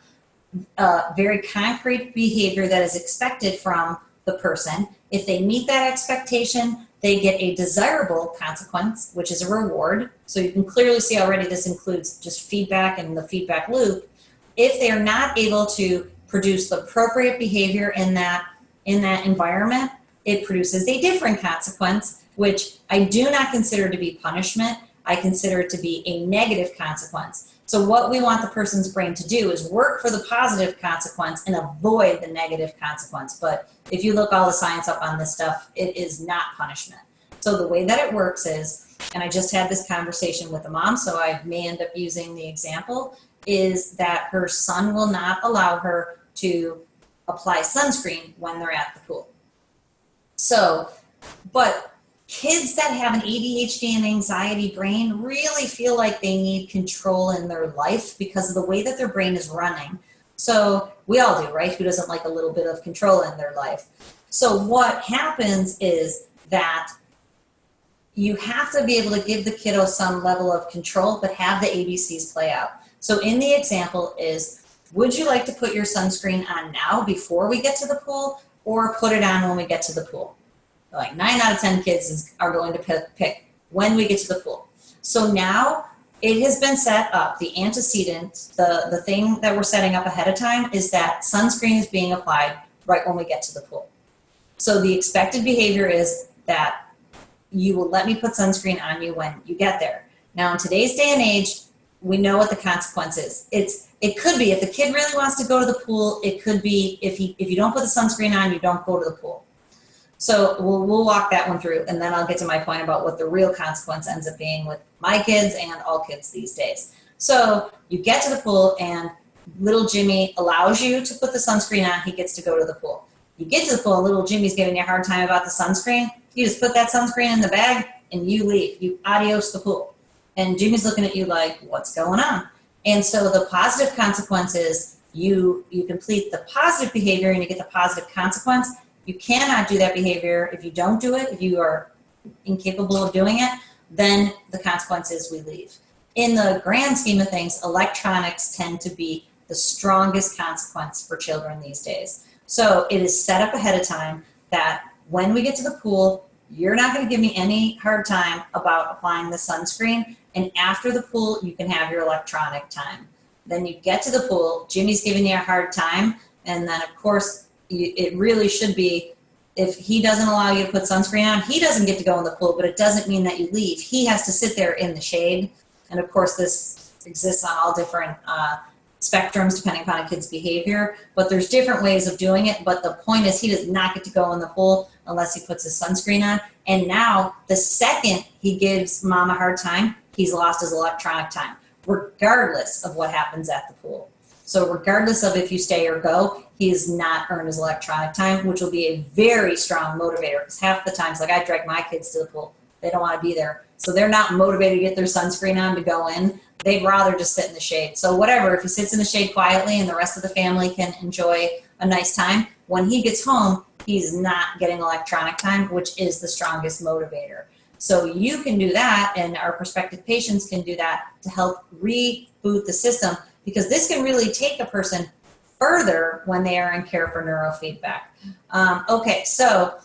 a very concrete behavior that is expected from the person. If they meet that expectation, they get a desirable consequence, which is a reward. So you can clearly see already this includes just feedback and the feedback loop. If they are not able to produce the appropriate behavior in that environment, it produces a different consequence, which I do not consider to be punishment. I consider it to be a negative consequence. So what we want the person's brain to do is work for the positive consequence and avoid the negative consequence. But if you look all the science up on this stuff, it is not punishment. So the way that it works is, and I just had this conversation with a mom, so I may end up using the example, is that her son will not allow her to apply sunscreen when they're at the pool. So, but kids that have an ADHD and anxiety brain really feel like they need control in their life because of the way that their brain is running. So we all do, right? Who doesn't like a little bit of control in their life? So what happens is that you have to be able to give the kiddo some level of control, but have the ABCs play out. So in the example is, would you like to put your sunscreen on now before we get to the pool, or put it on when we get to the pool? Like 9 out of 10 kids are going to pick when we get to the pool. So now it has been set up, the antecedent, the thing that we're setting up ahead of time is that sunscreen is being applied right when we get to the pool. So the expected behavior is that you will let me put sunscreen on you when you get there. Now in today's day and age, we know what the consequence is. It could be if the kid really wants to go to the pool, it could be if you don't put the sunscreen on, you don't go to the pool. So we'll walk that one through, and then I'll get to my point about what the real consequence ends up being with my kids and all kids these days. So you get to the pool, and little Jimmy allows you to put the sunscreen on. He gets to go to the pool. You get to the pool, and little Jimmy's giving you a hard time about the sunscreen. You just put that sunscreen in the bag, and you leave. You adios the pool. And Jimmy's looking at you like, what's going on? And so the positive consequence is you complete the positive behavior and you get the positive consequence. You cannot do that behavior if you don't do it, if you are incapable of doing it, then the consequence is we leave. In the grand scheme of things, electronics tend to be the strongest consequence for children these days. So it is set up ahead of time that when we get to the pool, you're not going to give me any hard time about applying the sunscreen. And after the pool, you can have your electronic time. Then you get to the pool, Jimmy's giving you a hard time. And then, of course, it really should be, if he doesn't allow you to put sunscreen on, he doesn't get to go in the pool, but it doesn't mean that you leave. He has to sit there in the shade. And, of course, this exists on all different spectrums depending upon a kid's behavior. But there's different ways of doing it. But the point is he does not get to go in the pool unless he puts his sunscreen on. And now, the second he gives mom a hard time, he's lost his electronic time, regardless of what happens at the pool. So regardless of if you stay or go, he has not earned his electronic time, which will be a very strong motivator. Because half the times, like I drag my kids to the pool, they don't want to be there. So they're not motivated to get their sunscreen on to go in. They'd rather just sit in the shade. So whatever, if he sits in the shade quietly and the rest of the family can enjoy a nice time, when he gets home, he's not getting electronic time, which is the strongest motivator. So you can do that, and our prospective patients can do that to help reboot the system, because this can really take a person further when they are in care for neurofeedback. Okay, so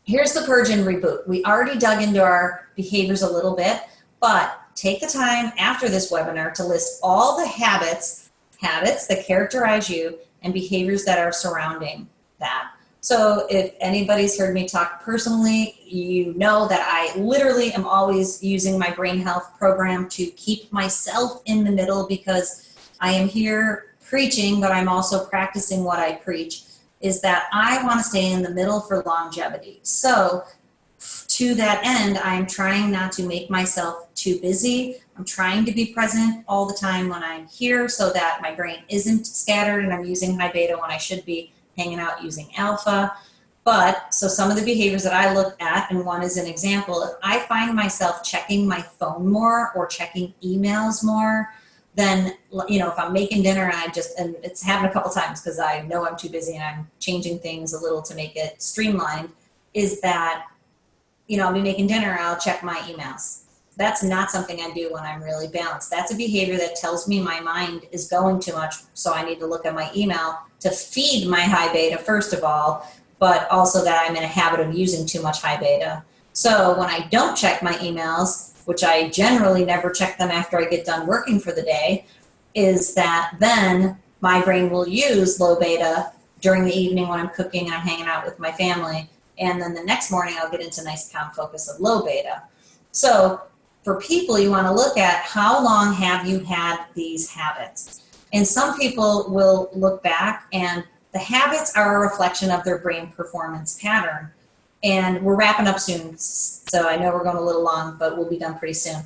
here's the Persian Reboot. We already dug into our behaviors a little bit, but take the time after this webinar to list all the habits that characterize you and behaviors that are surrounding that. So if anybody's heard me talk personally, you know that I literally am always using my brain health program to keep myself in the middle, because I am here preaching, but I'm also practicing what I preach, is that I want to stay in the middle for longevity. So to that end, I'm trying not to make myself too busy. I'm trying to be present all the time when I'm here so that my brain isn't scattered and I'm using high beta when I should be hanging out using alpha. But so some of the behaviors that I look at, and one is an example, if I find myself checking my phone more or checking emails more, then, you know, if I'm making dinner and it's happened a couple times because I know I'm too busy and I'm changing things a little to make it streamlined, is that, you know, I'll be making dinner, I'll check my emails. That's not something I do when I'm really balanced. That's a behavior that tells me my mind is going too much, so I need to look at my email to feed my high beta, first of all, but also that I'm in a habit of using too much high beta. So when I don't check my emails, which I generally never check them after I get done working for the day, is that then my brain will use low beta during the evening when I'm cooking and I'm hanging out with my family. And then the next morning I'll get into nice calm focus of low beta. So for people, you want to look at how long have you had these habits. And some people will look back, and the habits are a reflection of their brain performance pattern. And we're wrapping up soon, so I know we're going a little long, but we'll be done pretty soon.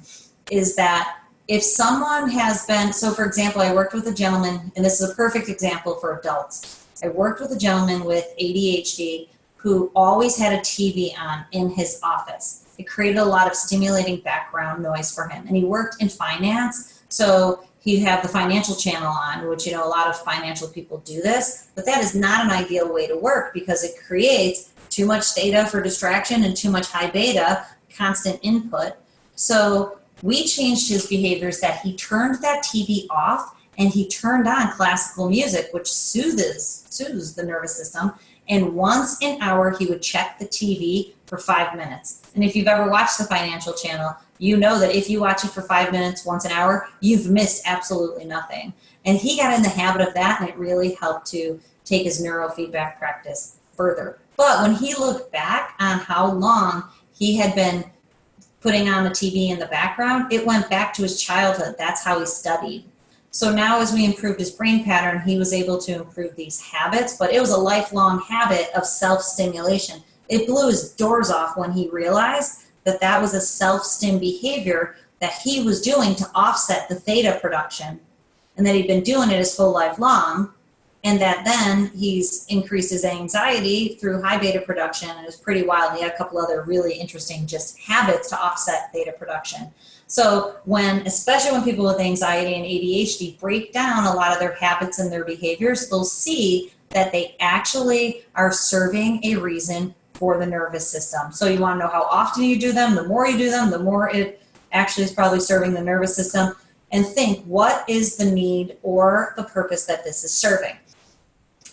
Is that if someone has been, so for example, I worked with a gentleman, and this is a perfect example for adults. I worked with a gentleman with ADHD who always had a TV on in his office. It created a lot of stimulating background noise for him. And he worked in finance, so he'd have the financial channel on, which, you know, a lot of financial people do this, but that is not an ideal way to work because it creates too much theta for distraction and too much high beta, constant input. So we changed his behaviors that he turned that TV off and he turned on classical music, which soothes the nervous system. And once an hour, he would check the TV for 5 minutes. And if you've ever watched the financial channel, you know that if you watch it for 5 minutes once an hour, you've missed absolutely nothing. And he got in the habit of that, and it really helped to take his neurofeedback practice further. But when he looked back on how long he had been putting on the TV in the background, it went back to his childhood. That's how he studied. So now as we improved his brain pattern, he was able to improve these habits, but it was a lifelong habit of self-stimulation. It blew his doors off when he realized that that was a self-stim behavior that he was doing to offset the theta production, and that he'd been doing it his whole life long. and that then he's increased his anxiety through high beta production, and it was pretty wild. He had a couple other really interesting just habits to offset theta production. So especially when people with anxiety and ADHD break down a lot of their habits and their behaviors, they'll see that they actually are serving a reason for the nervous system. So you want to know how often you do them. The more you do them, the more it actually is probably serving the nervous system. And think, what is the need or the purpose that this is serving?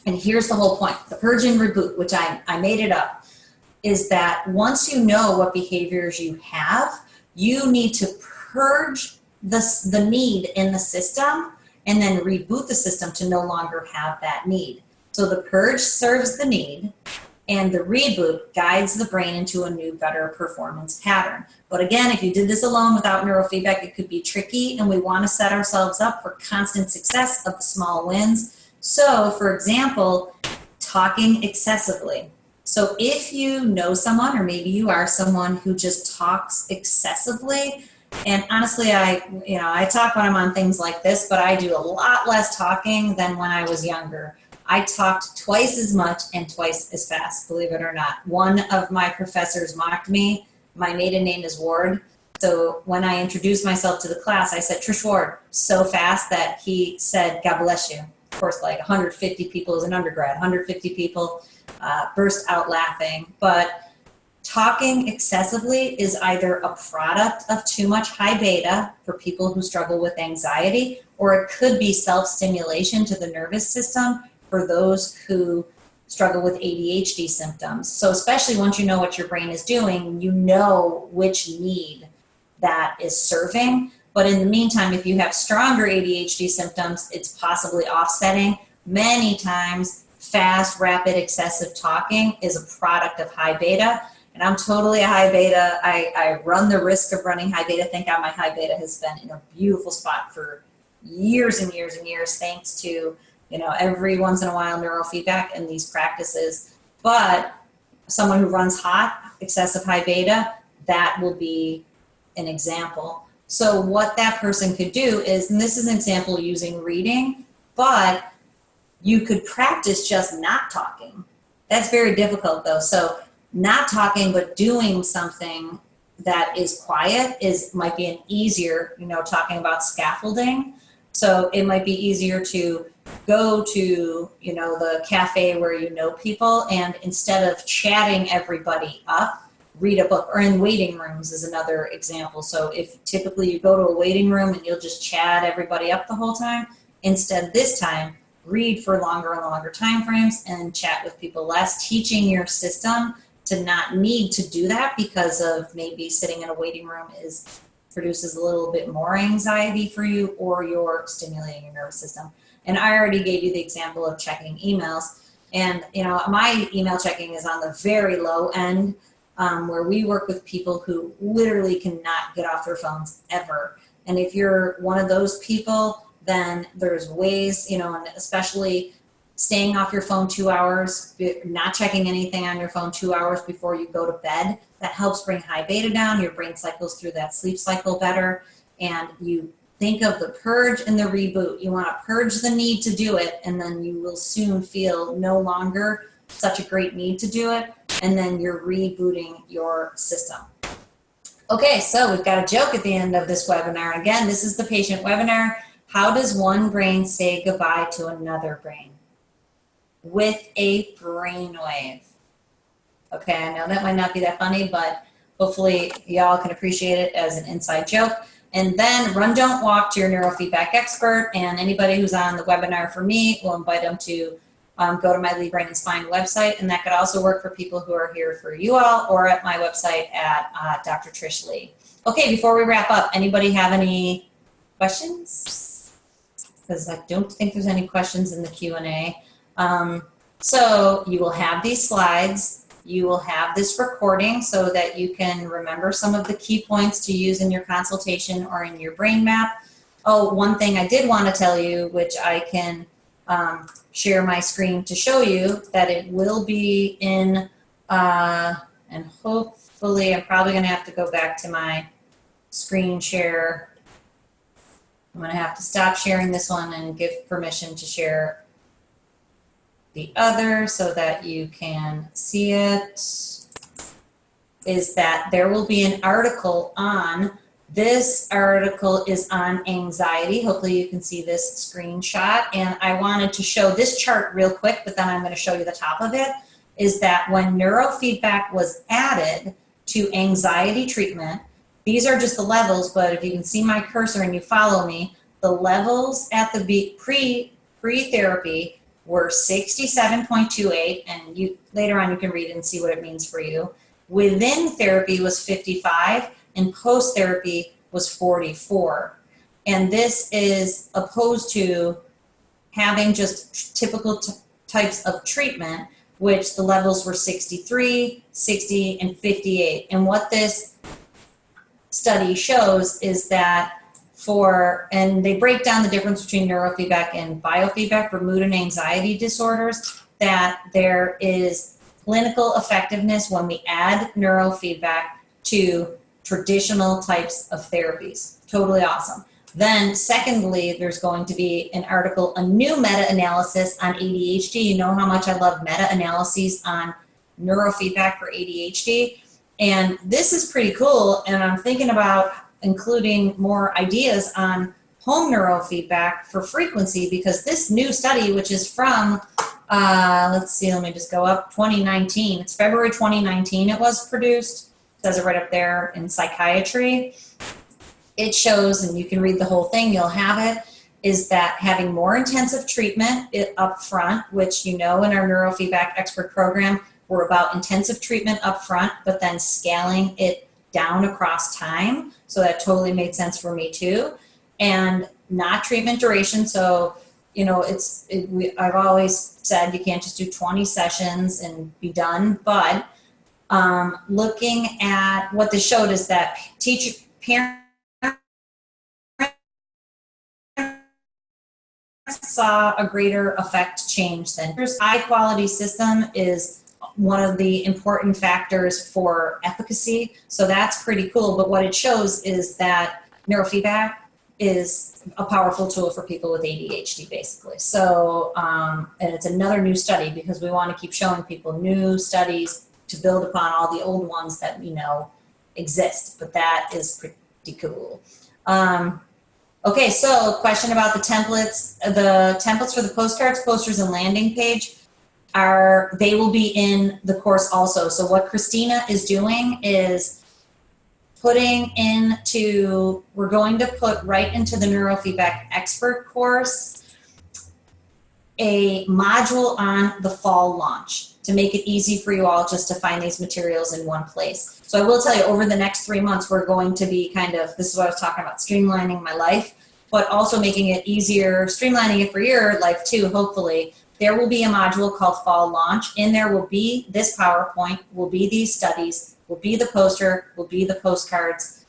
And here's the whole point. The Persian Reboot, which I made it up, is that once you know what behaviors you have, you need to purge the need in the system and then reboot the system to no longer have that need. So the purge serves the need, and the reboot guides the brain into a new, better performance pattern. But again, if you did this alone without neurofeedback, it could be tricky, and we want to set ourselves up for constant success of the small wins. So, for example, talking excessively. So if you know someone, or maybe you are someone who just talks excessively, and honestly, I talk when I'm on things like this, but I do a lot less talking than when I was younger. I talked twice as much and twice as fast, believe it or not. One of my professors mocked me. My maiden name is Ward. So when I introduced myself to the class, I said, Trish Ward, so fast that he said, God bless you. Of course, like 150 people as an undergrad, 150 people burst out laughing. But talking excessively is either a product of too much high beta for people who struggle with anxiety, or it could be self-stimulation to the nervous system for those who struggle with ADHD symptoms. So especially once you know what your brain is doing, you know which need that is serving. But in the meantime, if you have stronger ADHD symptoms, it's possibly offsetting. Many times, fast, rapid, excessive talking is a product of high beta. And I'm totally a high beta. I run the risk of running high beta. Thank God my high beta has been in a beautiful spot for years and years and years, thanks to, every once in a while neurofeedback and these practices. But someone who runs hot, excessive high beta, that will be an example. So what that person could do is, and this is an example using reading, but you could practice just not talking. That's very difficult though. So not talking, but doing something that is quiet might be an easier, talking about scaffolding. So it might be easier to go to, the cafe where you know people, and instead of chatting everybody up, read a book. Or in waiting rooms is another example. So if typically you go to a waiting room and you'll just chat everybody up the whole time, instead this time, read for longer and longer time frames and chat with people less, teaching your system to not need to do that because of maybe sitting in a waiting room produces a little bit more anxiety for you, or you're stimulating your nervous system. And I already gave you the example of checking emails. And, my email checking is on the very low end, where we work with people who literally cannot get off their phones ever. And if you're one of those people, then there's ways, and especially staying off your phone 2 hours, not checking anything on your phone 2 hours before you go to bed. That helps bring high beta down. Your brain cycles through that sleep cycle better. And you think of the purge and the reboot. You want to purge the need to do it, and then you will soon feel no longer such a great need to do it. And then you're rebooting your system. Okay, so we've got a joke at the end of this webinar. Again, this is the patient webinar. How does one brain say goodbye to another brain? With a brainwave. Okay, I know that might not be that funny, but hopefully y'all can appreciate it as an inside joke. And then run, don't walk to your neurofeedback expert, and anybody who's on the webinar for me, will invite them to go to my Leigh, Brain, and Spine website, and that could also work for people who are here for you all, or at my website at Dr. Trish Leigh. Okay, before we wrap up, anybody have any questions? Because I don't think there's any questions in the Q&A. So you will have these slides. You will have this recording so that you can remember some of the key points to use in your consultation or in your brain map. Oh, one thing I did want to tell you, which I can share my screen to show you, that it will be in, and hopefully I'm probably going to have to go back to my screen share. I'm going to have to stop sharing this one and give permission to share the other so that you can see it, is that there will be an article on, this article is on anxiety. Hopefully you can see this screenshot. And I wanted to show this chart real quick, but then I'm going to show you the top of it, is that when neurofeedback was added to anxiety treatment, these are just the levels, but if you can see my cursor and you follow me, the levels at the pre-therapy were 67.28, and you later on you can read it and see what it means for you. Within therapy was 55, and post-therapy was 44. And this is opposed to having just typical types of treatment, which the levels were 63, 60, and 58. And what this study shows is that and they break down the difference between neurofeedback and biofeedback for mood and anxiety disorders, that there is clinical effectiveness when we add neurofeedback to traditional types of therapies. Totally awesome. Then secondly, there's going to be an article, a new meta-analysis on ADHD. You know how much I love meta-analyses on neurofeedback for ADHD. And this is pretty cool. And I'm thinking about including more ideas on home neurofeedback for frequency, because this new study, which is from, let's see, let me just go up, 2019. It's February 2019 it was produced. It says it right up there in psychiatry. It shows, and you can read the whole thing, you'll have it, is that having more intensive treatment up front, which you know in our neurofeedback expert program, we're about intensive treatment up front, but then scaling it down across time. So that totally made sense for me too. And not treatment duration. So, you know, I've always said you can't just do 20 sessions and be done, but looking at what this showed is that parents saw a greater effect change than high quality system is one of the important factors for efficacy. So that's pretty cool. But what it shows is that neurofeedback is a powerful tool for people with ADHD, basically. So, and it's another new study, because we want to keep showing people new studies to build upon all the old ones that we know exist. But that is pretty cool. Okay, so question about the templates. The templates for the postcards, posters, and landing page they will be in the course also. So what Christina is doing is we're going to put right into the Neurofeedback Expert course a module on the fall launch to make it easy for you all just to find these materials in one place. So I will tell you, over the next 3 months, we're going to be this is what I was talking about, streamlining my life, but also making it easier, streamlining it for your life too, hopefully. There will be a module called Fall Launch. In there will be this PowerPoint, will be these studies, will be the poster, will be the postcards,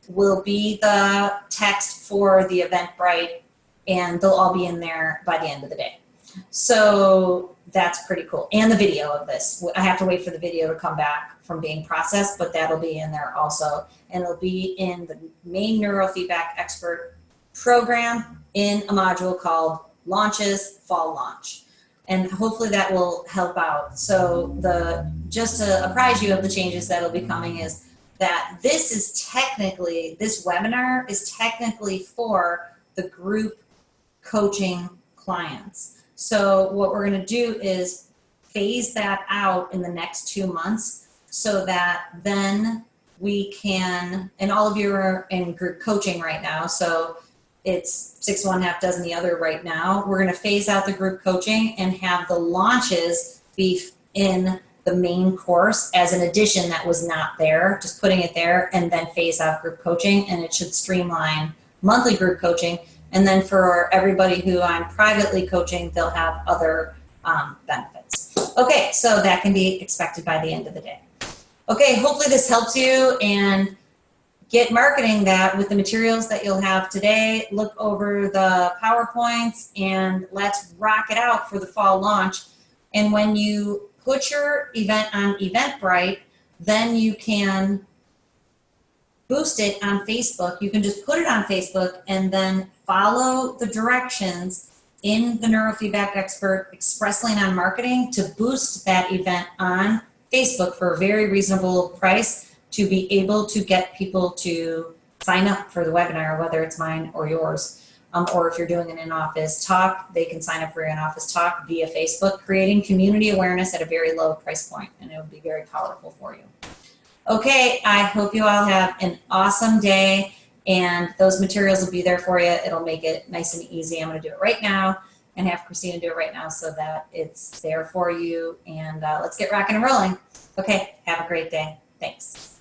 will be the text for the Eventbrite, and they'll all be in there by the end of the day. So that's pretty cool. And the video of this. I have to wait for the video to come back from being processed, but that'll be in there also. And it'll be in the main Neurofeedback Expert program in a module called Launches, Fall Launch. And hopefully that will help out. So just to apprise you of the changes that'll be coming is that this webinar is technically for the group coaching clients. So what we're going to do is phase that out in the next 2 months, so that then we can, and all of you are in group coaching right now, so it's 6 one, half dozen the other right now. We're going to phase out the group coaching and have the launches be in the main course as an addition that was not there, just putting it there, and then phase out group coaching, and it should streamline monthly group coaching. And then for everybody who I'm privately coaching, they'll have other benefits. Okay, so that can be expected by the end of the day. Okay, hopefully this helps you, and get marketing that with the materials that you'll have today. Look over the PowerPoints, and let's rock it out for the fall launch. And when you put your event on Eventbrite, then you can boost it on Facebook. You can just put it on Facebook and then follow the directions in the Neurofeedback Expert expressly on marketing to boost that event on Facebook for a very reasonable price to be able to get people to sign up for the webinar, whether it's mine or yours. Or if you're doing an in-office talk, they can sign up for your in-office talk via Facebook, creating community awareness at a very low price point, and it will be very powerful for you. Okay, I hope you all have an awesome day, and those materials will be there for you. It'll make it nice and easy. I'm going to do it right now and have Christina do it right now so that it's there for you, and let's get rocking and rolling. Okay, have a great day. Thanks.